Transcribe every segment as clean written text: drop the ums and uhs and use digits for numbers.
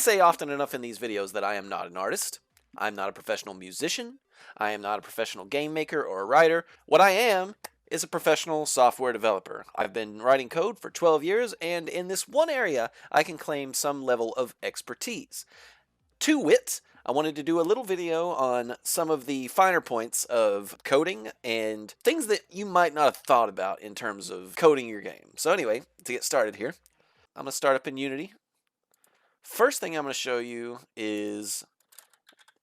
say often enough in these videos that I am not an artist. I'm not a professional musician. I am not a professional game maker or a writer. What I am is a professional software developer. I've been writing code for 12 years, and in this one area, I can claim some level of expertise. To wit, I wanted to do a little video on some of the finer points of coding and things that you might not have thought about in terms of coding your game. So anyway, to get started here, I'm going to start up in Unity. First thing I'm going to show you is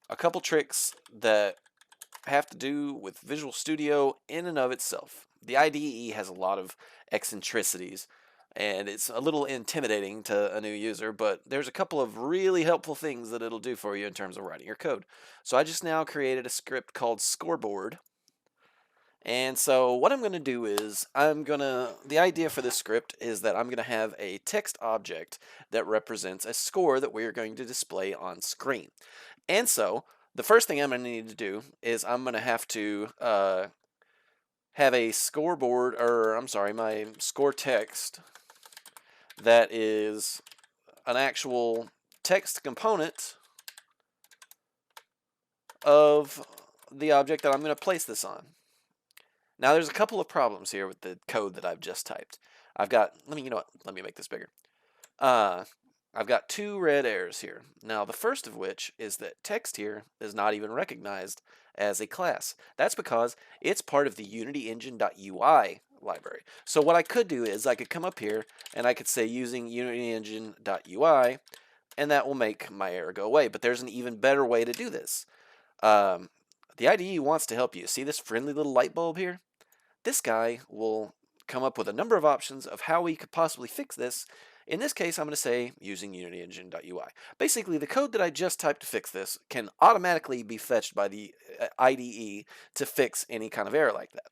a couple tricks that have to do with Visual Studio in and of itself. The IDE has a lot of eccentricities, and it's a little intimidating to a new user, but there's a couple of really helpful things that it'll do for you in terms of writing your code. So I just now created a script called Scoreboard. And so what I'm going to do is the idea for this script is that I'm going to have a text object that represents a score that we're going to display on screen. And so the first thing I'm going to need to do is I'm going to have to have a scoreboard, or I'm sorry, my ScoreText that is an actual text component of the object that I'm going to place this on. Now there's a couple of problems here with the code that I've just typed. Let me make this bigger. I've got two red errors here. Now the first of which is that text here is not even recognized as a class. That's because it's part of the Unity Engine.ui library. So what I could do is I could come up here and I could say using Unity Engine.ui, and that will make my error go away. But there's an even better way to do this. The IDE wants to help you. See this friendly little light bulb here? This guy will come up with a number of options of how we could possibly fix this. In this case, I'm going to say using Unity Engine.ui. Basically, the code that I just typed to fix this can automatically be fetched by the IDE to fix any kind of error like that.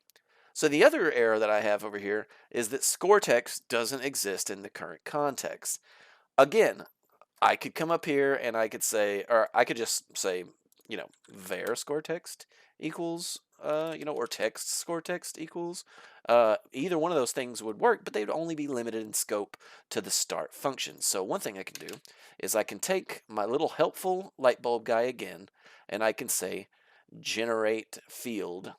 So the other error that I have over here is that ScoreText doesn't exist in the current context. Again, I could come up here and I could say, or I could just say, var ScoreText equals, or text ScoreText equals. Either one of those things would work, but they would only be limited in scope to the start function. So one thing I can do is I can take my little helpful light bulb guy again, and I can say generate field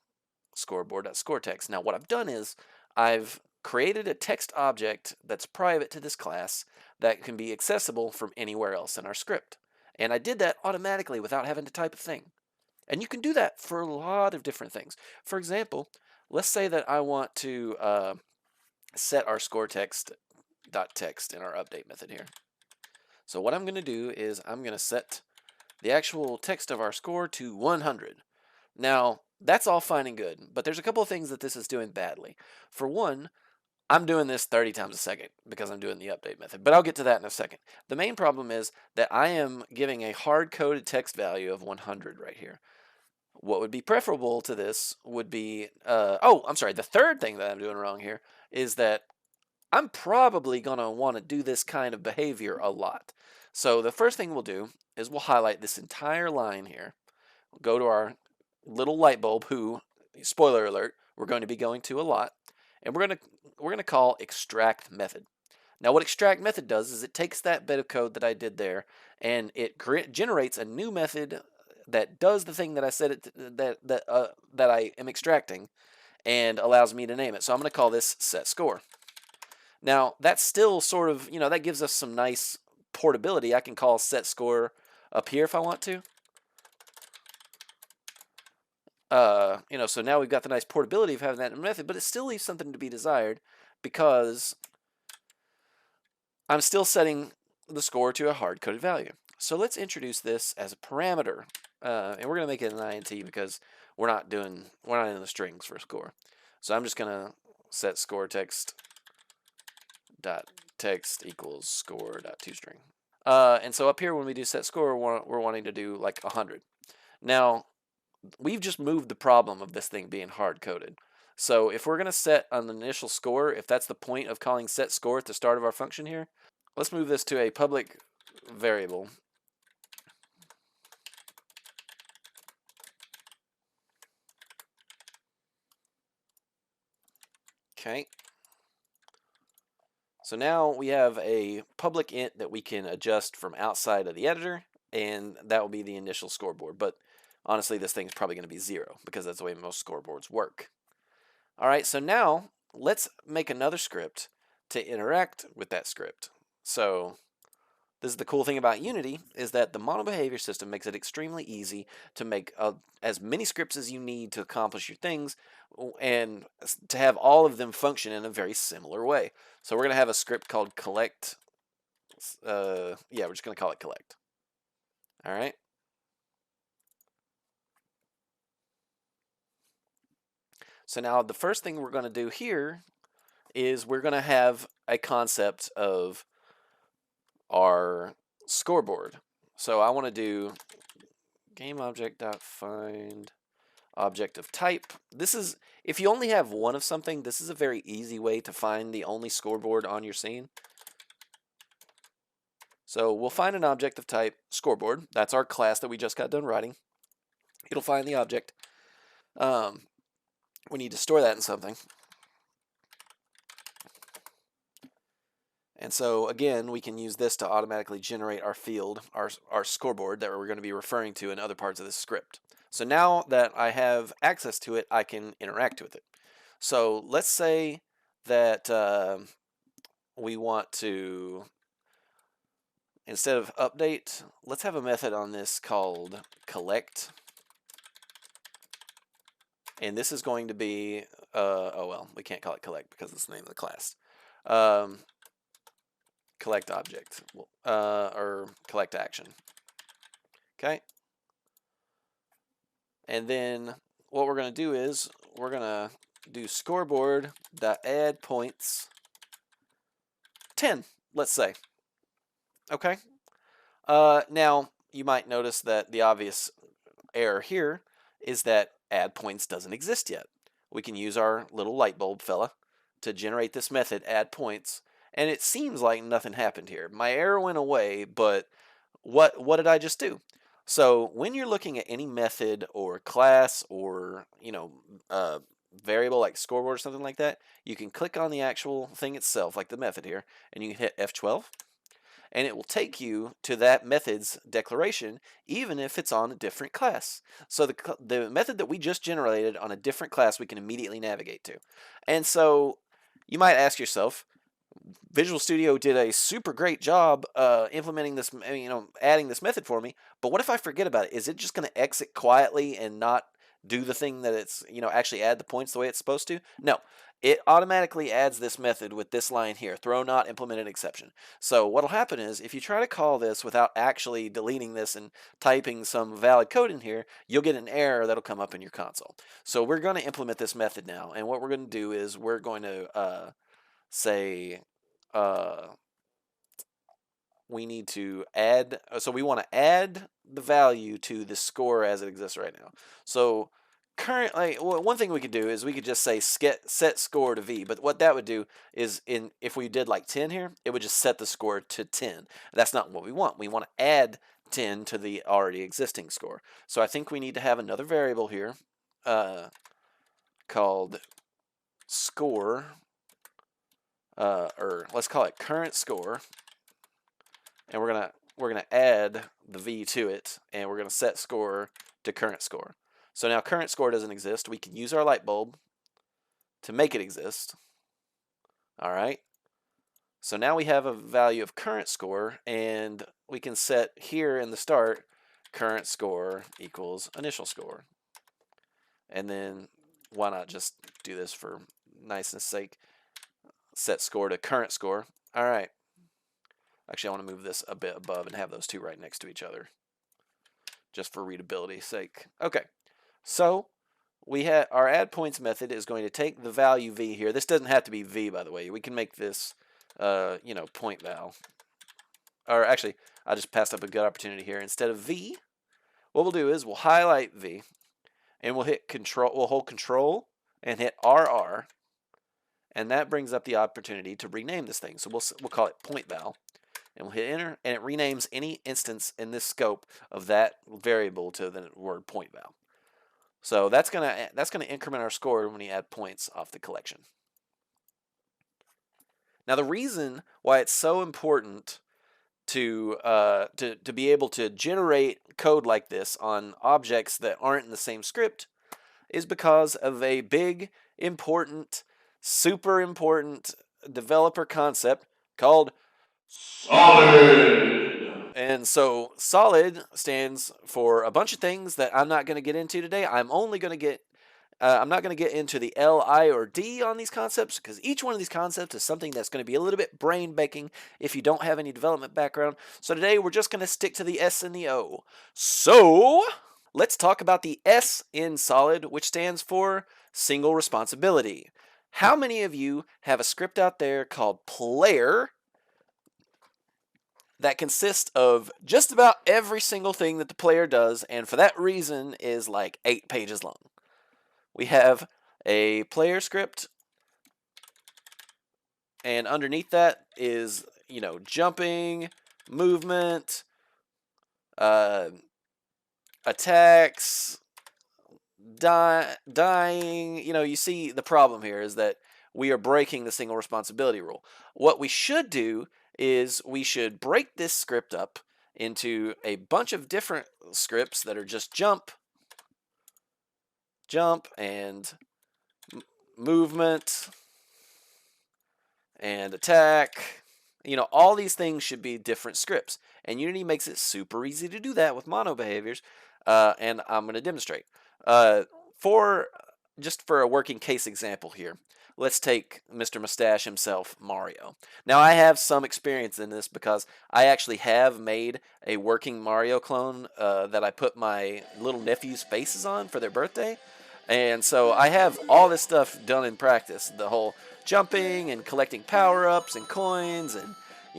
scoreboard.scoreText. Now what I've done is I've created a text object that's private to this class that can be accessible from anywhere else in our script. And I did that automatically without having to type a thing. And you can do that for a lot of different things. For example, let's say that I want to set our ScoreText.text in our update method here. So what I'm going to do is I'm going to set the actual text of our score to 100. Now, that's all fine and good, but there's a couple of things that this is doing badly. For one, I'm doing this 30 times a second because I'm doing the update method, but I'll get to that in a second. The main problem is that I am giving a hard-coded text value of 100 right here. What would be preferable to this would be, the third thing that I'm doing wrong here is that I'm probably going to want to do this kind of behavior a lot. So the first thing we'll do is we'll highlight this entire line here. We'll go to our little light bulb who, spoiler alert, we're going to be going to a lot. And we're going to call extract method. Now what extract method does is it takes that bit of code that I did there and it generates a new method that does the thing that I said that I am extracting and allows me to name it. So I'm going to call this setScore. Now that's still sort of, that gives us some nice portability. I can call setScore up here if I want to. So now we've got the nice portability of having that method, but it still leaves something to be desired because I'm still setting the score to a hard-coded value. So let's introduce this as a parameter, and we're going to make it an int because we're not in the strings for score. So I'm just going to set ScoreText dot text equals score dot toString. And so up here when we do set score, we're wanting to do like 100. Now we've just moved the problem of this thing being hard-coded. So if we're going to set an initial score, if that's the point of calling set score at the start of our function here, let's move this to a public variable. Okay. So now we have a public int that we can adjust from outside of the editor, and that will be the initial scoreboard. But honestly, this thing's probably going to be 0 because that's the way most scoreboards work. All right, so now let's make another script to interact with that script. So this is the cool thing about Unity, is that the model behavior system makes it extremely easy to make as many scripts as you need to accomplish your things, and to have all of them function in a very similar way. So we're going to have a script called collect. Yeah, we're just going to call it collect. All right. So now the first thing we're going to do here is we're going to have a concept of our scoreboard. So I want to do GameObject.find object of type. This is, if you only have one of something, this is a very easy way to find the only scoreboard on your scene. So we'll find an object of type scoreboard. That's our class that we just got done writing. It'll find the object. We need to store that in something. And so again, we can use this to automatically generate our field, our scoreboard that we're going to be referring to in other parts of this script. So now that I have access to it, I can interact with it. So let's say that we want to, instead of update, let's have a method on this called collect. And this is going to be, oh well, we can't call it collect because it's the name of the class. Collect object, or collect action. Okay. And then what we're going to do is we're going to do scoreboard.add points 10, let's say. Okay. Now you might notice that the obvious error here is that add points doesn't exist yet. We can use our little light bulb fella to generate this method, add points, and it seems like nothing happened here. My error went away, but what did I just do? So when you're looking at any method or class or variable like scoreboard or something like that, you can click on the actual thing itself, like the method here, and you can hit F12, and it will take you to that method's declaration, even if it's on a different class. So the method that we just generated on a different class, we can immediately navigate to. And so you might ask yourself, Visual Studio did a super great job implementing this, adding this method for me, but what if I forget about it? Is it just going to exit quietly and not do the thing that it's, actually add the points the way it's supposed to? No, it automatically adds this method with this line here, throw not implemented exception. So what'll happen is if you try to call this without actually deleting this and typing some valid code in here, you'll get an error that'll come up in your console. So we're going to implement this method now, and what we're going to do is we're going to say we need to add, so we want to add the value to the score as it exists right now. So currently, one thing we could do is we could just say set score to V, but what that would do is, if we did like 10 here, it would just set the score to 10. That's not what we want. We want to add 10 to the already existing score. So I think we need to have another variable here called score, or let's call it current score, and we're gonna add the V to it, and we're gonna set score to current score. So now current score doesn't exist. We can use our light bulb to make it exist. All right. So now we have a value of current score, and we can set here in the start current score equals initial score. And then why not just do this for niceness sake? Set score to current score. All right. Actually, I want to move this a bit above and have those two right next to each other, just for readability's sake. Okay. So we have our add points method is going to take the value V here. This doesn't have to be V, by the way. We can make this, point val. Or actually, I just passed up a good opportunity here. Instead of V, what we'll do is we'll highlight V, and we'll hit Control. We'll hold Control and hit RR, and that brings up the opportunity to rename this thing. So we'll call it point val, and we'll hit Enter, and it renames any instance in this scope of that variable to the word point val. So that's gonna increment our score when we add points off the collection. Now, the reason why it's so important to be able to generate code like this on objects that aren't in the same script is because of a big, important, super important developer concept called solid. And so solid stands for a bunch of things that I'm not going to get into today. I'm not going to get into the L, I, or D on these concepts because each one of these concepts is something that's going to be a little bit brain baking if you don't have any development background. So today we're just going to stick to the S and the O. So let's talk about the S in solid, which stands for single responsibility. How many of you have a script out there called player that consists of just about every single thing that the player does, and for that reason is like 8 pages long? We have a player script, and underneath that is, jumping, movement, attacks, dying. You see the problem here is that we are breaking the single responsibility rule. What we should do is we should break this script up into a bunch of different scripts that are just jump, and movement, and attack. All these things should be different scripts. And Unity makes it super easy to do that with mono behaviors. And I'm going to demonstrate. For a working case example here, let's take Mr. Mustache himself, Mario. Now, I have some experience in this because I actually have made a working Mario clone that I put my little nephew's faces on for their birthday. And so I have all this stuff done in practice. The whole jumping and collecting power-ups and coins and,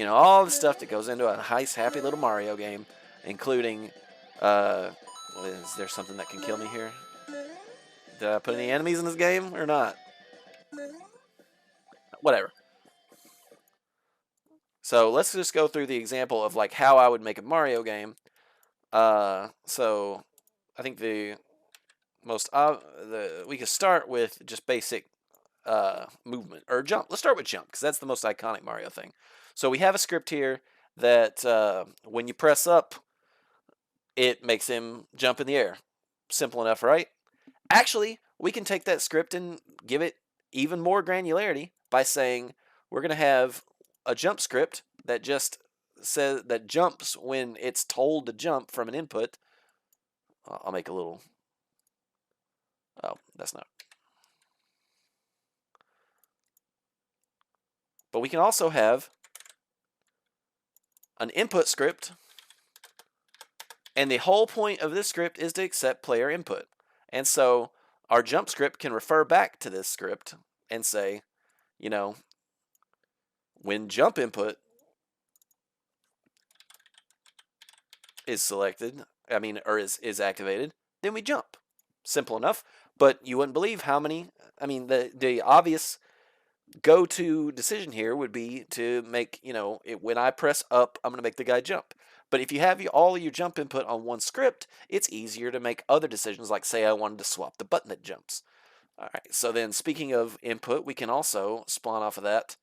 all the stuff that goes into a nice, happy little Mario game, including, is there something that can kill me here? Did I put any enemies in this game or not? Whatever. So let's just go through the example of like how I would make a Mario game. So I think we could start with just basic movement or jump. Let's start with jump because that's the most iconic Mario thing. So we have a script here that when you press up, it makes him jump in the air. Simple enough, right? Actually, we can take that script and give it even more granularity by saying we're going to have a jump script that just says that jumps when it's told to jump from an input. I'll make a little. Oh, that's not. But we can also have an input script, and the whole point of this script is to accept player input. And so our jump script can refer back to this script and say, when jump input is selected, is activated, then we jump. Simple enough. But you wouldn't believe how many. The obvious go-to decision here would be to make, when I press up, I'm going to make the guy jump. But if you have all your jump input on one script, it's easier to make other decisions, like say I wanted to swap the button that jumps. All right, so then speaking of input, we can also spawn off of that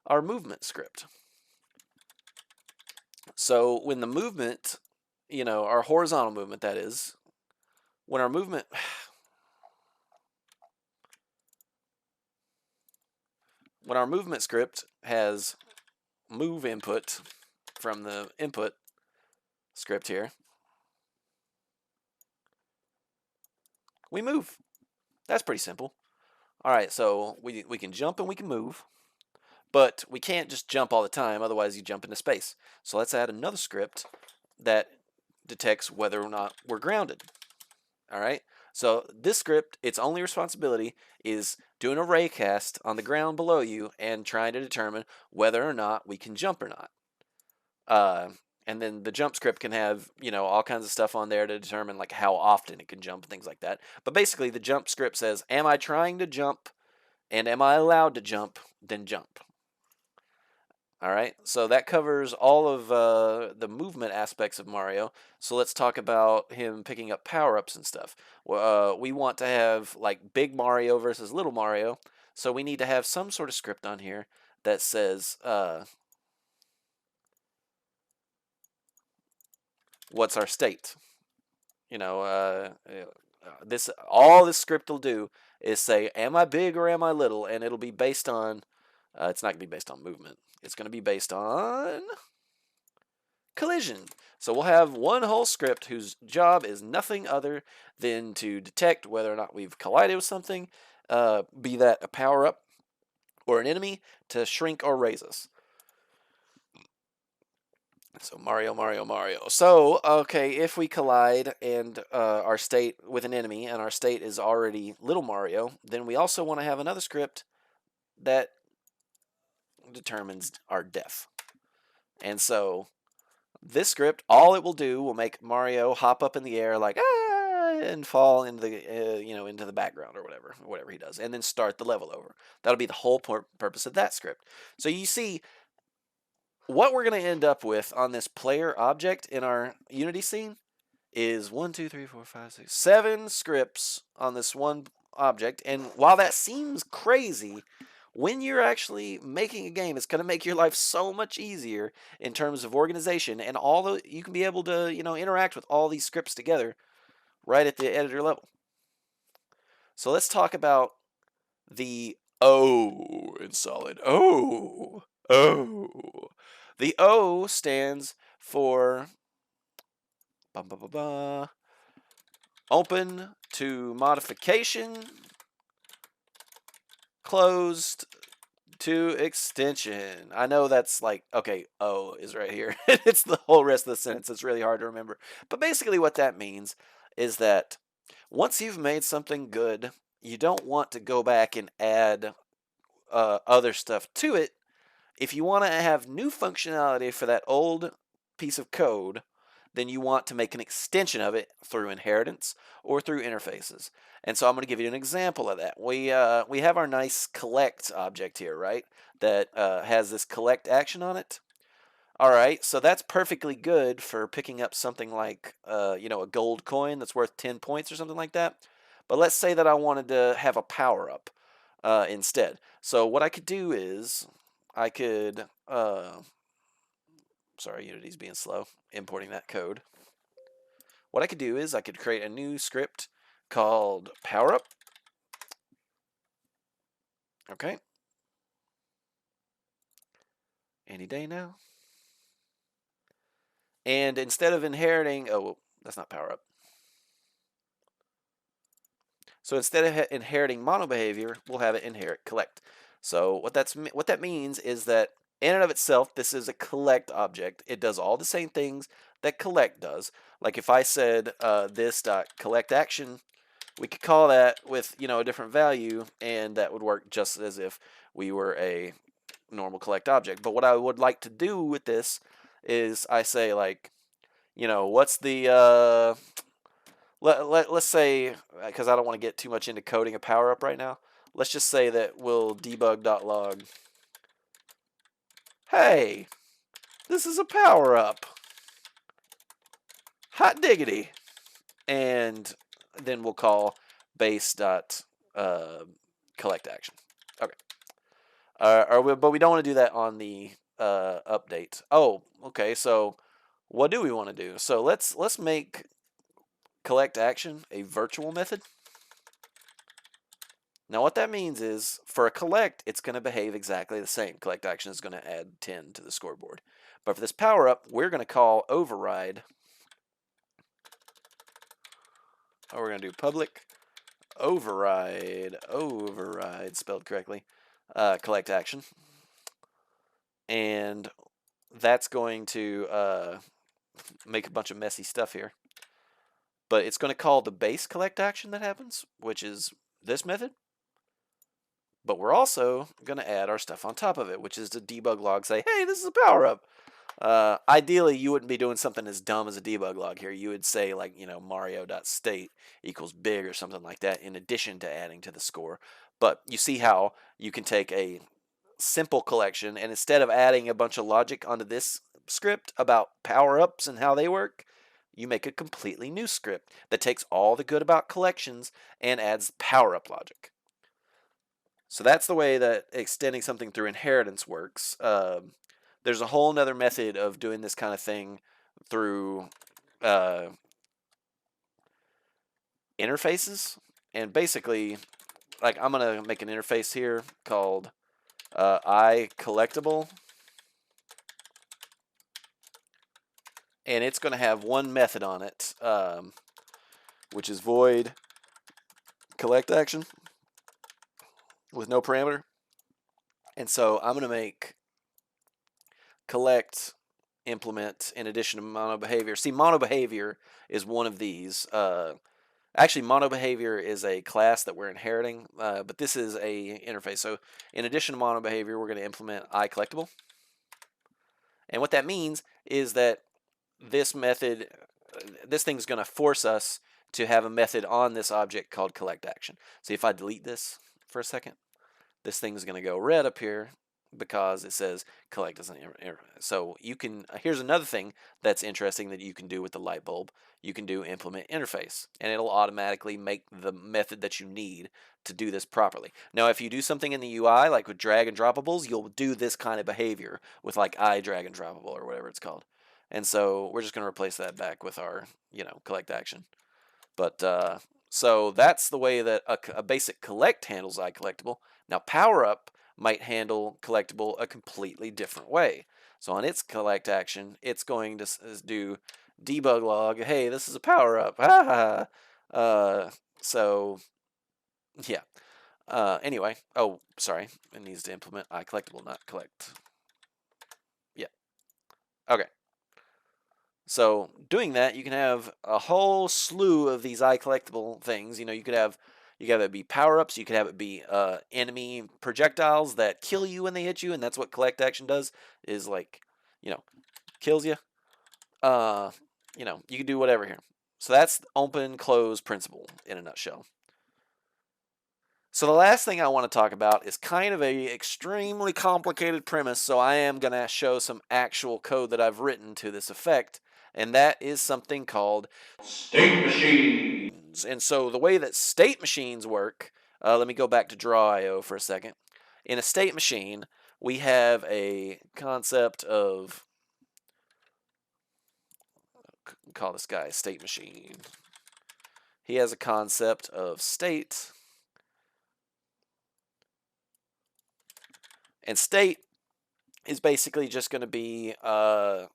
our movement script. So when the movement, our horizontal movement, that is, when our movement... When our movement script has move input from the input script here, we move. That's pretty simple. All right, so we can jump and we can move, but we can't just jump all the time, otherwise you jump into space. So let's add another script that detects whether or not we're grounded. All right, so this script, its only responsibility is doing a ray cast on the ground below you and trying to determine whether or not we can jump or not. And then the jump script can have, all kinds of stuff on there to determine like how often it can jump and things like that. But basically the jump script says, am I trying to jump and am I allowed to jump? Then jump. All right, so that covers all of the movement aspects of Mario. So let's talk about him picking up power-ups and stuff. We want to have like big Mario versus little Mario, so we need to have some sort of script on here that says what's our state. You know, all this script will do is say, am I big or am I little? And it'll be based on, it's not going to be based on movement. It's going to be based on collision. So we'll have one whole script whose job is nothing other than to detect whether or not we've collided with something, be that a power-up or an enemy, to shrink or raise us. So Mario, Mario, Mario. So, okay, if we collide and our state with an enemy and our state is already little Mario, then we also want to have another script that determines our death. And so this script, all it will do will make Mario hop up in the air like, ah, and fall into the, into the background or whatever he does, and then start the level over. That'll be the whole purpose of that script. So you see, what we're going to end up with on this player object in our Unity scene is 1, 2, 3, 4, 5, 6, 7 scripts on this one object. And while that seems crazy, when you're actually making a game, it's going to make your life so much easier in terms of organization, and you can be able to interact with all these scripts together right at the editor level. So let's talk about the O in Solid. O. The O stands for open to modification, closed to extension. I know that's like, okay, O is right here. It's the whole rest of the sentence. It's really hard to remember. But basically what that means is that once you've made something good, you don't want to go back and add other stuff to it. If you want to have new functionality for that old piece of code, then you want to make an extension of it through inheritance or through interfaces. And so I'm going to give you an example of that. We have our nice collect object here, right? That has this collect action on it. All right, so that's perfectly good for picking up something like a gold coin that's worth 10 points or something like that. But let's say that I wanted to have a power up instead. So what I could do is I could, sorry, Unity's being slow, importing that code. What I could do is I could create a new script called Powerup. Okay. Any day now. And instead of inheriting, oh, that's not Powerup. So instead of inheriting mono behavior, we'll have it inherit collect. So what that means is that in and of itself, this is a collect object. It does all the same things that collect does. Like if I said this.collect action, we could call that with a different value, and that would work just as if we were a normal collect object. But what I would like to do with this is I say, like, what's the let's say, because I don't want to get too much into coding a power up right now, let's just say that we'll debug.log. Hey, this is a power up. Hot diggity. And then we'll call base.collect action. Okay. But we don't want to do that on the update. Oh, okay. So what do we want to do? So let's make collect action a virtual method. Now what that means is for a collect, it's going to behave exactly the same. Collect action is going to add 10 to the scoreboard. But for this power up, we're going to call override. Oh, we're going to do public override spelled correctly, collect action. And that's going to make a bunch of messy stuff here. But it's going to call the base collect action that happens, which is this method. But we're also going to add our stuff on top of it, which is to debug log say, hey, this is a power up. Ideally, you wouldn't be doing something as dumb as a debug log here. You would say, like, Mario.state equals big or something like that in addition to adding to the score. But you see how you can take a simple collection and instead of adding a bunch of logic onto this script about power-ups and how they work, you make a completely new script that takes all the good about collections and adds power-up logic. So that's the way that extending something through inheritance works. There's a whole nother method of doing this kind of thing through interfaces. And basically, like, I'm going to make an interface here called iCollectible. And it's going to have one method on it, which is void collect action with no parameter. And so I'm going to make collect implement in addition to mono behavior. See, mono behavior is one of these. Actually, mono behavior is a class that we're inheriting, but this is a interface. So in addition to mono behavior, we're going to implement iCollectible. And what that means is that this method, this thing's going to force us to have a method on this object called collect action. See, if I delete this for a second, this thing's going to go red up here because it says collect doesn't. So you can, here's another thing that's interesting that you can do with the light bulb. You can do implement interface, and it'll automatically make the method that you need to do this properly. Now, if you do something in the UI, like with drag and droppables, you'll do this kind of behavior with like iDrag and droppable or whatever it's called. And so we're just going to replace that back with our, collect action. But so that's the way that a basic collect handles iCollectible. Now, Powerup might handle collectible a completely different way. So on its collect action, it's going to do debug log. Hey, this is a Powerup. So yeah. Anyway, oh, sorry. It needs to implement iCollectible, not collect. Yeah. Okay. So doing that, you can have a whole slew of these iCollectible things. You could have it be power-ups, you could have it be enemy projectiles that kill you when they hit you, and that's what collect action does, is like, kills you. You can do whatever here. So that's open close principle in a nutshell. So the last thing I want to talk about is kind of a extremely complicated premise, so I am going to show some actual code that I've written to this effect, and that is something called state machines. And so the way that state machines work, let me go back to draw.io for a second. In a state machine, we have a concept of, call this guy state machine. He has a concept of state. And state is basically just going to be, for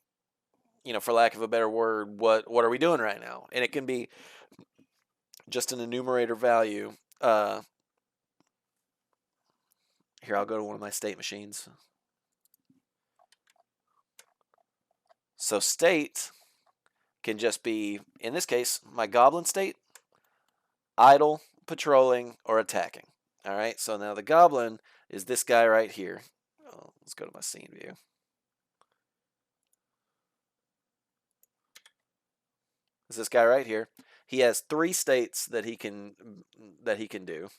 lack of a better word, what are we doing right now? And it can be just an enumerator value. Here, I'll go to one of my state machines. So state can just be, in this case, my goblin state, idle, patrolling, or attacking. All right, so now the goblin is this guy right here. Oh, let's go to my scene view. Is this guy right here? He has 3 states that he can do.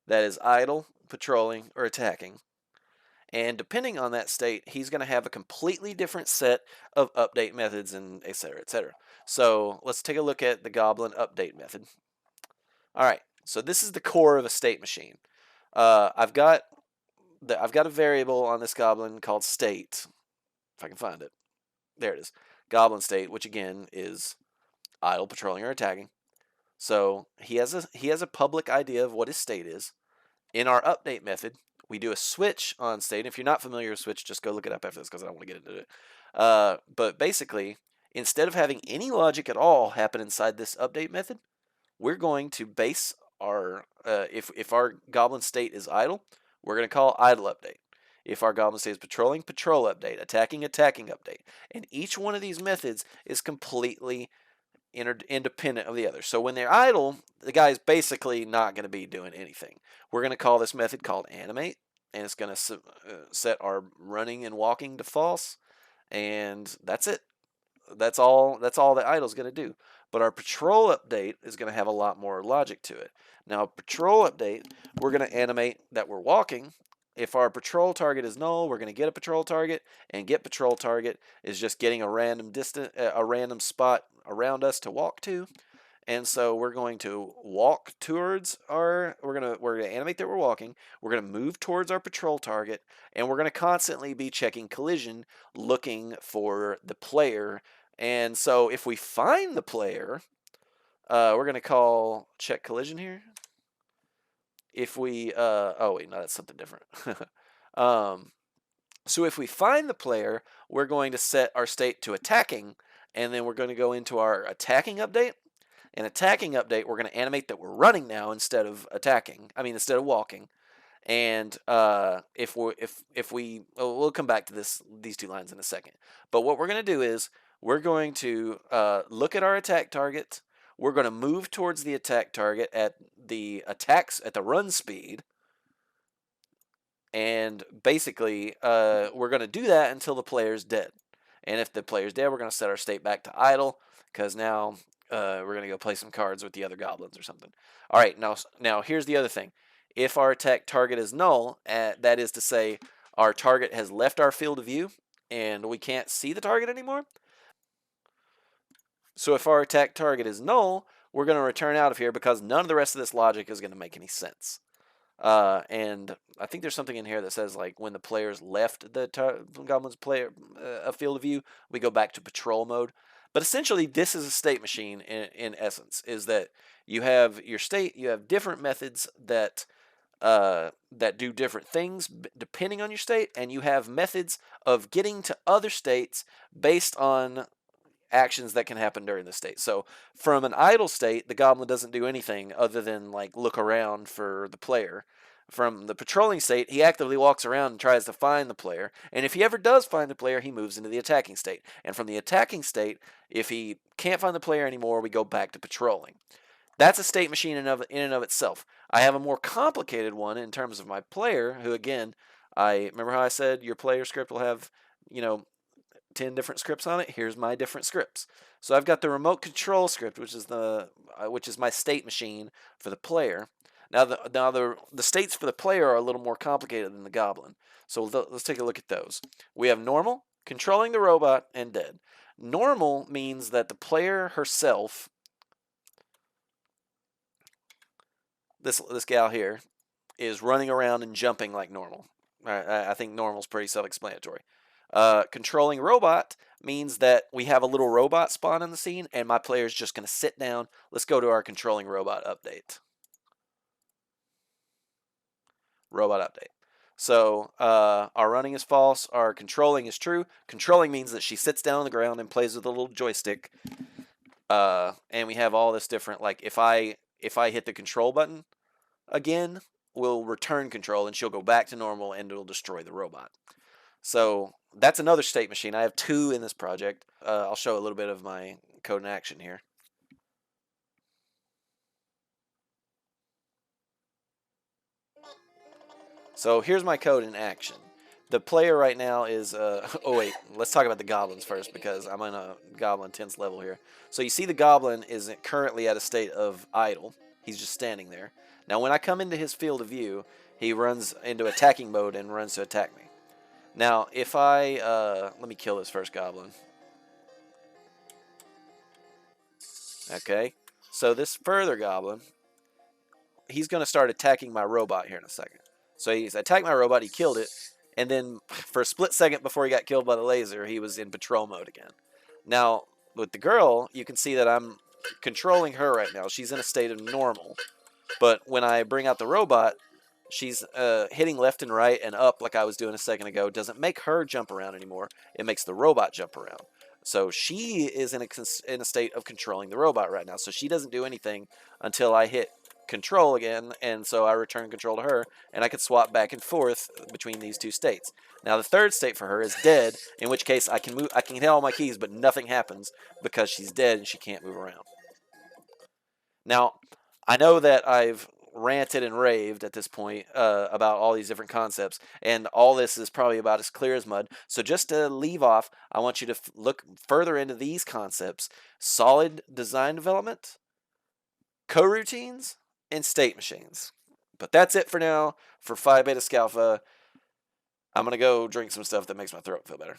That is idle, patrolling, or attacking. And depending on that state, he's going to have a completely different set of update methods, and etc. etc. So let's take a look at the Goblin update method. All right, so this is the core of a state machine. I've got a variable on this Goblin called state. If I can find it, there it is. Goblin state, which again is idle, patrolling, or attacking. So he has a public idea of what his state is. In our update method, we do a switch on state. If you're not familiar with switch, just go look it up after this because I don't want to get into it. But basically, instead of having any logic at all happen inside this update method, we're going to base our, if our goblin state is idle, we're going to call idle update. If our goblin state is patrolling, patrol update, attacking, attacking update. And each one of these methods is completely independent of the other. So when they're idle, the guy's basically not going to be doing anything. We're going to call this method called animate, and it's going to set our running and walking to false, and that's it. That's all that idle is going to do. But our patrol update is going to have a lot more logic to it. Now, patrol update, we're going to animate that we're walking. If our patrol target is null, we're going to get a patrol target, and get patrol target is just getting a random spot around us to walk to. And so we're going to walk towards we're gonna animate that we're walking. We're gonna move towards our patrol target, and we're gonna constantly be checking collision, looking for the player. And so if we find the player, we're gonna call check collision here. If we oh wait, no, that's something different. So if we find the player, we're going to set our state to attacking, and then we're going to go into our attacking update. In attacking update, we're going to animate that we're running now instead of attacking. I mean, instead of walking. And we'll come back to these two lines in a second. But what we're going to do is we're going to look at our attack target. We're going to move towards the attack target at the run speed. And basically, we're going to do that until the player's dead. And if the player's dead, we're going to set our state back to idle, because now we're going to go play some cards with the other goblins or something. All right, now here's the other thing. If our attack target is null, that is to say our target has left our field of view and we can't see the target anymore. So if our attack target is null, we're going to return out of here, because none of the rest of this logic is going to make any sense. And I think there's something in here that says, like, when the players left the Goblins player a field of view, we go back to patrol mode. But essentially, this is a state machine in essence, is that you have your state, you have different methods that do different things depending on your state, and you have methods of getting to other states based on actions that can happen during the state. So from an idle state, the goblin doesn't do anything other than like look around for the player. From the patrolling state, he actively walks around and tries to find the player. And if he ever does find the player, he moves into the attacking state. And from the attacking state, if he can't find the player anymore, we go back to patrolling. That's a state machine in and of itself. I have a more complicated one in terms of my player, who, again, I remember how I said your player script will have, 10 different scripts on it. Here's my different scripts. So I've got the remote control script, which is my state machine for the player. Now the states for the player are a little more complicated than the goblin. So let's take a look at those. We have normal, controlling the robot, and dead. Normal means that the player herself, this gal here, is running around and jumping like normal. I think normal is pretty self-explanatory. Controlling robot means that we have a little robot spawn in the scene, and my player is just going to sit down. Let's go to our controlling robot update. Robot update. So our running is false. Our controlling is true. Controlling means that she sits down on the ground and plays with a little joystick. And we have all this different, like if I hit the control button again, we'll return control and she'll go back to normal and it'll destroy the robot. So that's another state machine. I have 2 in this project. I'll show a little bit of my code in action here. So here's my code in action. The player right now is, oh wait, let's talk about the goblins first, because I'm on a goblin 10th level here. So you see the goblin is currently at a state of idle. He's just standing there. Now when I come into his field of view, he runs into attacking mode and runs to attack me. Now if I, let me kill this first goblin. Okay, so this further goblin, he's going to start attacking my robot here in a second. So he's attacked my robot, he killed it, and then for a split second before he got killed by the laser, he was in patrol mode again. Now, with the girl, you can see that I'm controlling her right now. She's in a state of normal. But when I bring out the robot, she's hitting left and right and up like I was doing a second ago. It doesn't make her jump around anymore. It makes the robot jump around. So she is in a state of controlling the robot right now. So she doesn't do anything until I hit control again, and so I return control to her, and I can swap back and forth between these 2 states. Now the third state for her is dead, in which case I can hit all my keys, but nothing happens because she's dead and she can't move around. Now I know that I've ranted and raved at this point about all these different concepts, and all this is probably about as clear as mud. So just to leave off, I want you to look further into these concepts: solid design development, coroutines, and state machines. But that's it for now for Phi Beta Scalpha. I'm going to go drink some stuff that makes my throat feel better.